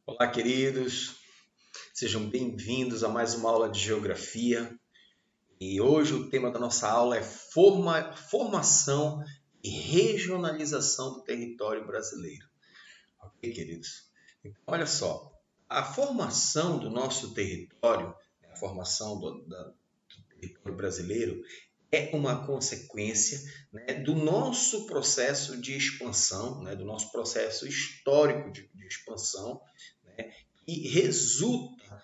Olá, queridos, sejam bem-vindos a mais uma aula de Geografia. E hoje o tema da nossa aula é formação e regionalização do território brasileiro. Ok, queridos? Então, olha só, a formação do nosso território, a formação do território brasileiro, é uma consequência, né, do nosso processo de expansão, né, do nosso processo histórico de expansão, né, que resulta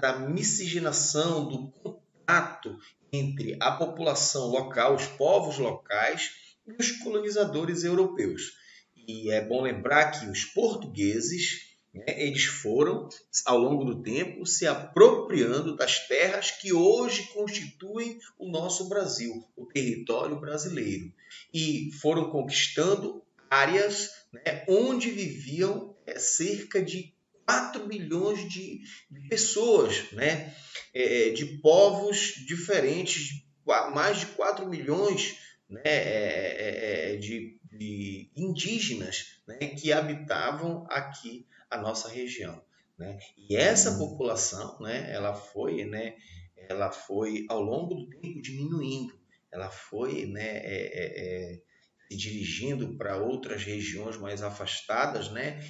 da miscigenação, do contato entre a população local, os povos locais e os colonizadores europeus. E é bom lembrar que os portugueses, né, eles foram, ao longo do tempo, se apropriando das terras que hoje constituem o nosso Brasil, o território brasileiro. E foram conquistando áreas, né, onde viviam cerca de 4 milhões de pessoas, né? De povos diferentes, mais de 4 milhões, né? De indígenas, né? Que habitavam aqui a nossa região. Né? E essa população, né? Ela foi ao longo do tempo diminuindo, ela foi, né? Se dirigindo para outras regiões mais afastadas, né?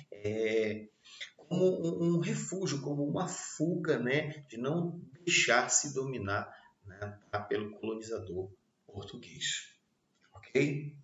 Como um refúgio, como uma fuga, né, de não deixar se dominar, né, pelo colonizador português. Ok?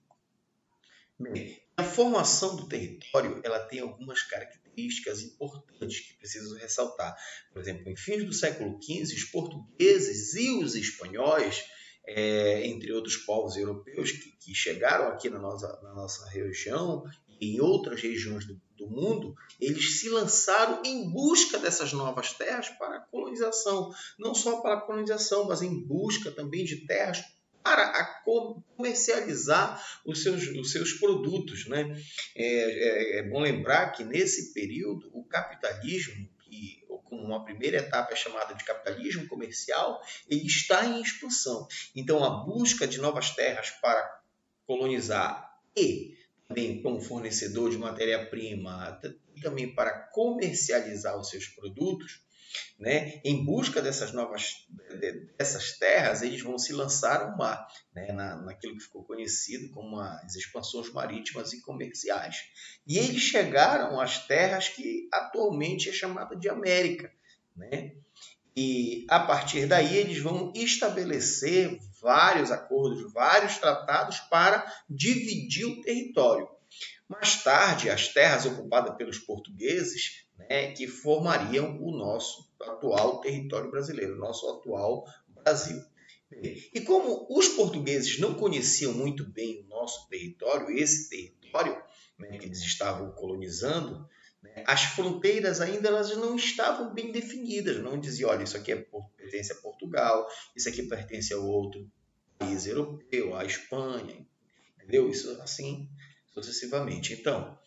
Bem, a formação do território ela tem algumas características importantes que preciso ressaltar. Por exemplo, em fins do século XV, os portugueses e os espanhóis, entre outros povos europeus que chegaram aqui na nossa região e em outras regiões do mundo, eles se lançaram em busca dessas novas terras para a colonização. Não só para a colonização, mas em busca também de terras para comercializar os seus produtos. Né? É bom lembrar que nesse período o capitalismo, que como uma primeira etapa é chamada de capitalismo comercial, ele está em expansão. Então a busca de novas terras para colonizar e também como fornecedor de matéria-prima e também para comercializar os seus produtos, né? Em busca dessas terras, eles vão se lançar ao mar, né? Naquilo que ficou conhecido como as expansões marítimas e comerciais. E eles chegaram às terras que atualmente é chamada de América, né? E a partir daí eles vão estabelecer vários acordos, vários tratados para dividir o território. Mais tarde, as terras ocupadas pelos portugueses, né, que formariam o nosso atual território brasileiro, o nosso atual Brasil. E como os portugueses não conheciam muito bem o nosso território, esse território, né, que eles estavam colonizando, né, as fronteiras ainda elas não estavam bem definidas. Não diziam, olha, isso aqui pertence a Portugal, isso aqui pertence a outro país europeu, a Espanha, entendeu? Isso assim sucessivamente. Então,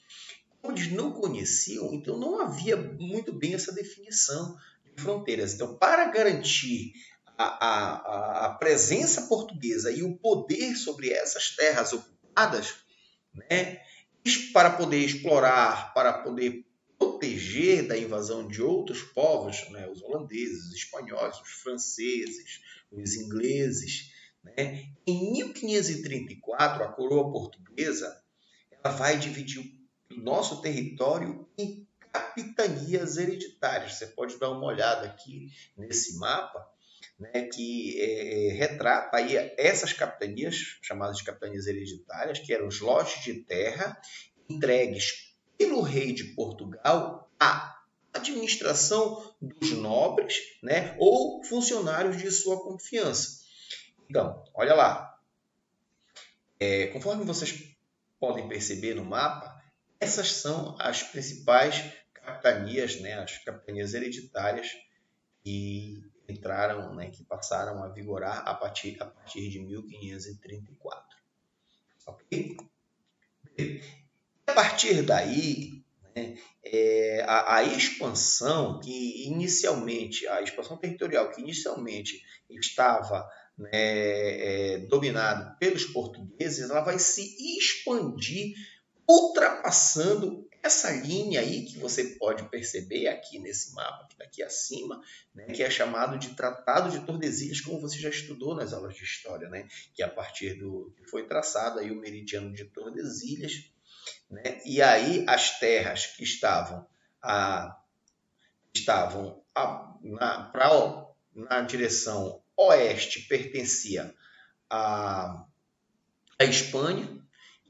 como eles não conheciam, então não havia muito bem essa definição de fronteiras. Então, para garantir a presença portuguesa e o poder sobre essas terras ocupadas, né, para poder explorar, para poder proteger da invasão de outros povos, né, os holandeses, os espanhóis, os franceses, os ingleses, né, em 1534, a coroa portuguesa ela vai dividir o nosso território em capitanias hereditárias. Você pode dar uma olhada aqui nesse mapa, né, que retrata aí essas capitanias, chamadas de capitanias hereditárias, que eram os lotes de terra entregues pelo rei de Portugal à administração dos nobres, né, ou funcionários de sua confiança. Então, olha lá, conforme vocês podem perceber no mapa, essas são as principais capitanias, né, as capitanias hereditárias que entraram, né, que passaram a vigorar a partir de 1534. Ok? A partir daí, né, a expansão a expansão territorial que inicialmente estava, né, dominada pelos portugueses, ela vai se expandir ultrapassando essa linha aí que você pode perceber aqui nesse mapa, que está aqui acima, né, que é chamado de Tratado de Tordesilhas, como você já estudou nas aulas de história, né, que a partir do que foi traçado aí o meridiano de Tordesilhas, né, e aí as terras que na direção oeste pertencia à Espanha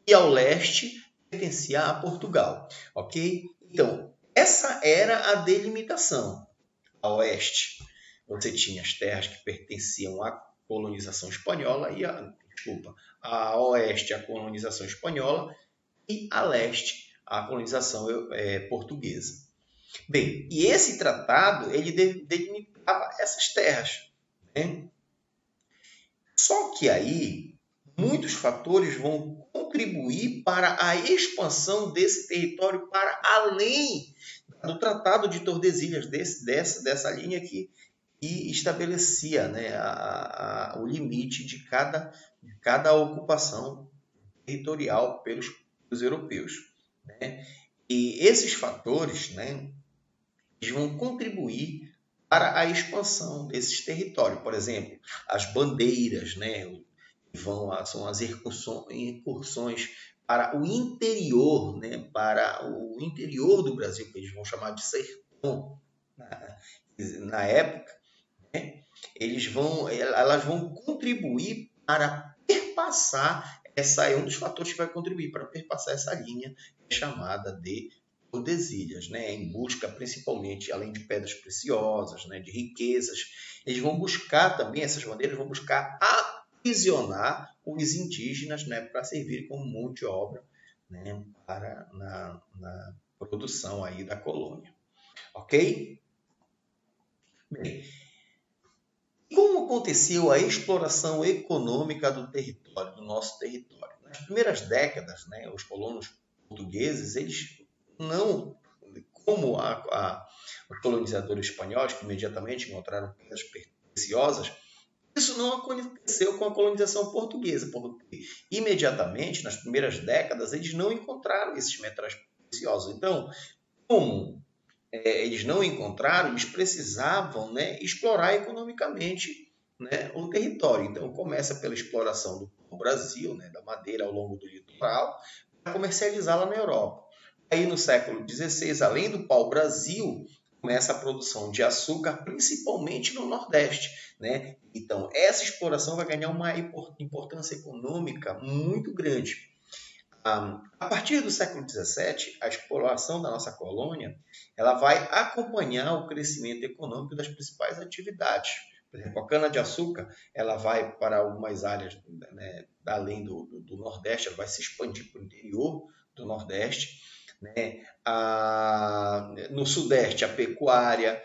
e ao leste pertencia a Portugal, ok? Então, essa era a delimitação. A oeste, você tinha as terras que pertenciam à colonização espanhola a oeste a colonização espanhola e a leste a colonização portuguesa. Bem, e esse tratado ele delimitava essas terras, né? Só que aí muitos fatores vão contribuir para a expansão desse território para além do Tratado de Tordesilhas, dessa linha aqui, e estabelecia, né, o limite de cada ocupação territorial pelos europeus, né? E esses fatores, né, eles vão contribuir para a expansão desses territórios. Por exemplo, as bandeiras, né, são as incursões para o interior, né, para o interior do Brasil, que eles vão chamar de sertão na época, né, elas vão contribuir para perpassar é um dos fatores que vai contribuir para perpassar essa linha chamada de Tordesilhas, né, em busca principalmente, além de pedras preciosas, né, de riquezas, eles vão buscar também, essas bandeiras vão buscar aprisionar os indígenas, né, para servirem como mão de obra, né, na produção aí da colônia. Ok? Bem, como aconteceu a exploração econômica do território, do nosso território? Nas primeiras décadas, né, os colonos portugueses, eles não, como os colonizadores espanhóis, que imediatamente encontraram pedras preciosas, isso não aconteceu com a colonização portuguesa, porque imediatamente, nas primeiras décadas, eles não encontraram esses metais preciosos. Então, como eles não encontraram, eles precisavam, né, explorar economicamente, né, o território. Então, começa pela exploração do Brasil, né, da madeira ao longo do litoral, para comercializá-la na Europa. Aí, no século XVI, além do pau-brasil, começa a produção de açúcar, principalmente no Nordeste, né? Então, essa exploração vai ganhar uma importância econômica muito grande. A partir do século XVII, a exploração da nossa colônia ela vai acompanhar o crescimento econômico das principais atividades. Por exemplo, a cana-de-açúcar ela vai para algumas áreas, né, além do Nordeste, ela vai se expandir para o interior do Nordeste. Né? No Sudeste, a pecuária,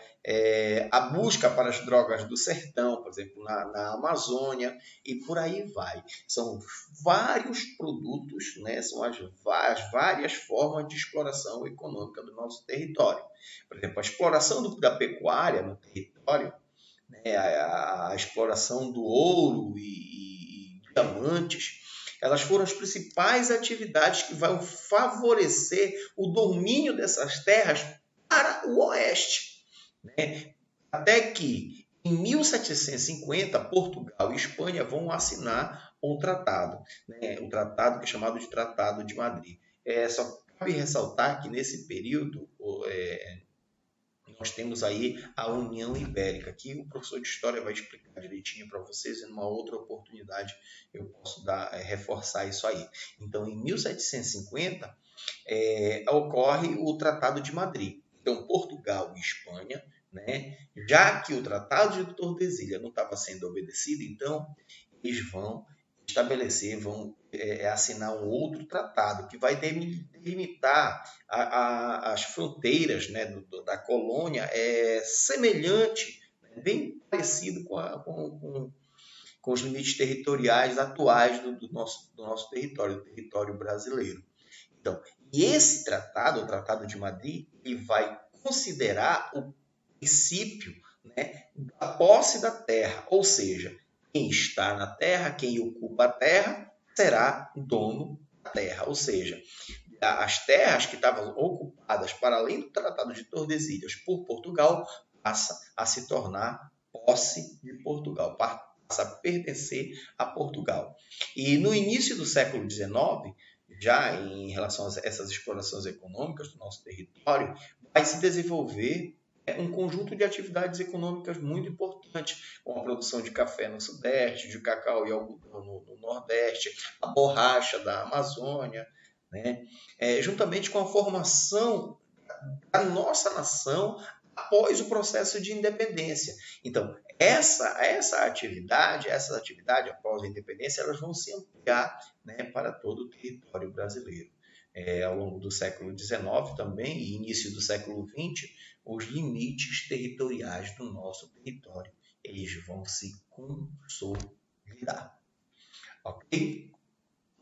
a busca para as drogas do sertão, por exemplo, na Amazônia, e por aí vai. São vários produtos, né? São as várias formas de exploração econômica do nosso território. Por exemplo, a exploração da pecuária no território, né? A exploração do ouro e diamantes, elas foram as principais atividades que vão favorecer o domínio dessas terras para o oeste. Né? Até que, em 1750, Portugal e Espanha vão assinar um tratado, né? Um tratado que é chamado de Tratado de Madrid. Só cabe ressaltar que, nesse período, nós temos aí a União Ibérica, que o professor de História vai explicar direitinho para vocês, e numa outra oportunidade eu posso reforçar isso aí. Então, em 1750, ocorre o Tratado de Madrid. Então, Portugal e Espanha, né, já que o Tratado de Tordesilhas não estava sendo obedecido, então eles vão assinar um outro tratado que vai delimitar as fronteiras, né, da colônia, semelhante, bem parecido com os limites territoriais atuais do nosso território, do território brasileiro. Então, e esse tratado, o Tratado de Madrid, ele vai considerar o princípio, né, da posse da terra, ou seja, quem está na terra, quem ocupa a terra, será dono da terra. Ou seja, as terras que estavam ocupadas para além do Tratado de Tordesilhas por Portugal passa a se tornar posse de Portugal, passa a pertencer a Portugal. E no início do século XIX, já em relação a essas explorações econômicas do nosso território, vai se desenvolver um conjunto de atividades econômicas muito importantes, como a produção de café no Sudeste, de cacau e algodão no Nordeste, a borracha da Amazônia, né? Juntamente com a formação da nossa nação após o processo de independência. Então, essas atividades após a independência, elas vão se ampliar, né, para todo o território brasileiro. Ao longo do século XIX também e início do século XX, os limites territoriais do nosso território eles vão se consolidar. Ok?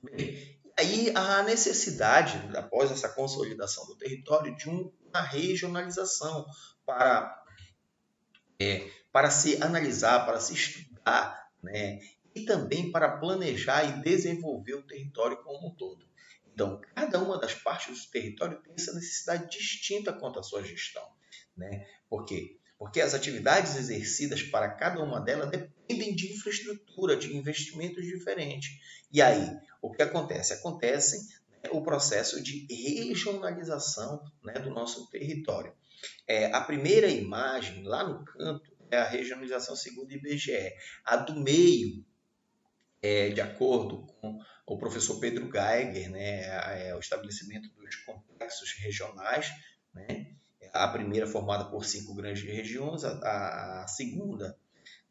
Bem, aí a necessidade, após essa consolidação do território, de uma regionalização para se analisar, para se estudar, né? E também para planejar e desenvolver o território como um todo. Então, cada uma das partes do território tem essa necessidade distinta quanto à sua gestão, né? Por quê? Porque as atividades exercidas para cada uma delas dependem de infraestrutura, de investimentos diferentes. E aí, o que acontece? Acontece, né, o processo de regionalização, né, do nosso território. A primeira imagem, lá no canto, é a regionalização segundo o IBGE. A do meio, de acordo com o professor Pedro Geiger, né, o estabelecimento dos complexos regionais, né, a primeira formada por 5 grandes regiões, a segunda,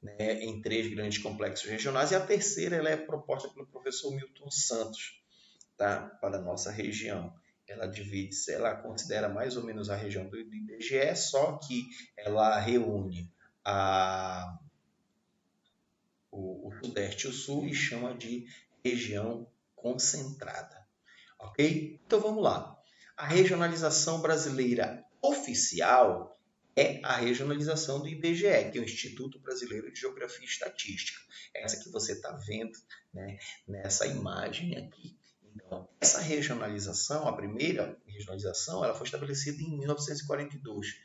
né, em 3 grandes complexos regionais, e a terceira ela é proposta pelo professor Milton Santos, tá, para a nossa região. Ela divide-se, ela considera mais ou menos a região do IBGE, só que ela reúne o Sudeste e o Sul e chama de região concentrada. Ok? Então vamos lá. A regionalização brasileira oficial é a regionalização do IBGE, que é o Instituto Brasileiro de Geografia e Estatística. Essa que você está vendo, né, nessa imagem aqui. Então, essa regionalização, a primeira regionalização, ela foi estabelecida em 1942.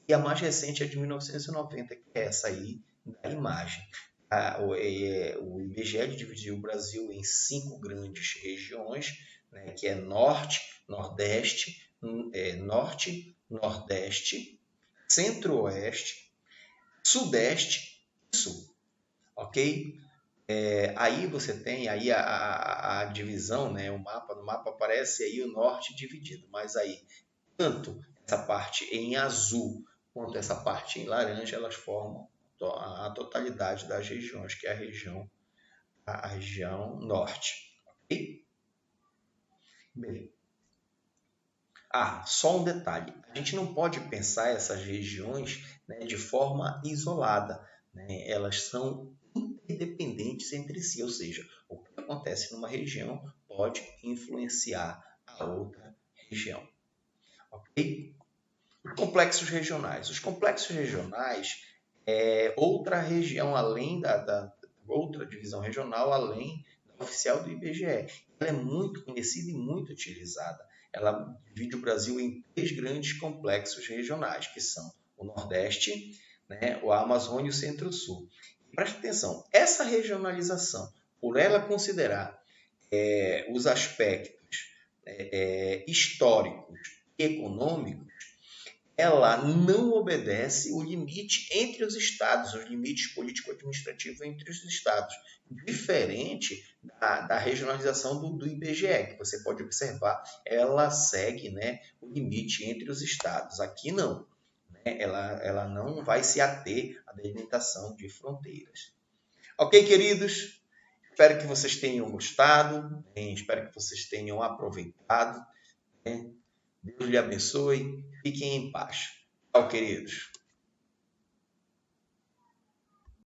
E a mais recente é de 1990, que é essa aí da imagem. O IBGE dividiu o Brasil em 5 grandes regiões, né, que é Norte, Nordeste, Centro-Oeste, Sudeste e Sul. Ok? Aí você tem aí a divisão, né, o mapa. No mapa aparece aí o norte dividido, mas aí tanto essa parte em azul quanto essa parte em laranja, elas formam a totalidade das regiões, que é a região norte. Ok? Bem. Só um detalhe. A gente não pode pensar essas regiões, né, de forma isolada, né? Elas são interdependentes entre si, ou seja, o que acontece numa região pode influenciar a outra região. Ok? Os complexos regionais. Os complexos regionais é outra região além da outra divisão regional além da oficial do IBGE. Ela é muito conhecida e muito utilizada. Ela divide o Brasil em 3 grandes complexos regionais, que são o Nordeste, né, o Amazônia e o Centro-Sul. Preste atenção, essa regionalização, por ela considerar os aspectos históricos e econômicos, ela não obedece o limite entre os estados, os limites político-administrativos entre os estados, diferente da regionalização do IBGE, que você pode observar, ela segue, né, o limite entre os estados. Aqui não, né, ela não vai se ater à delimitação de fronteiras. Ok, queridos? Espero que vocês tenham gostado, espero que vocês tenham aproveitado. Deus lhe abençoe. Fiquem em paz. Tchau, queridos.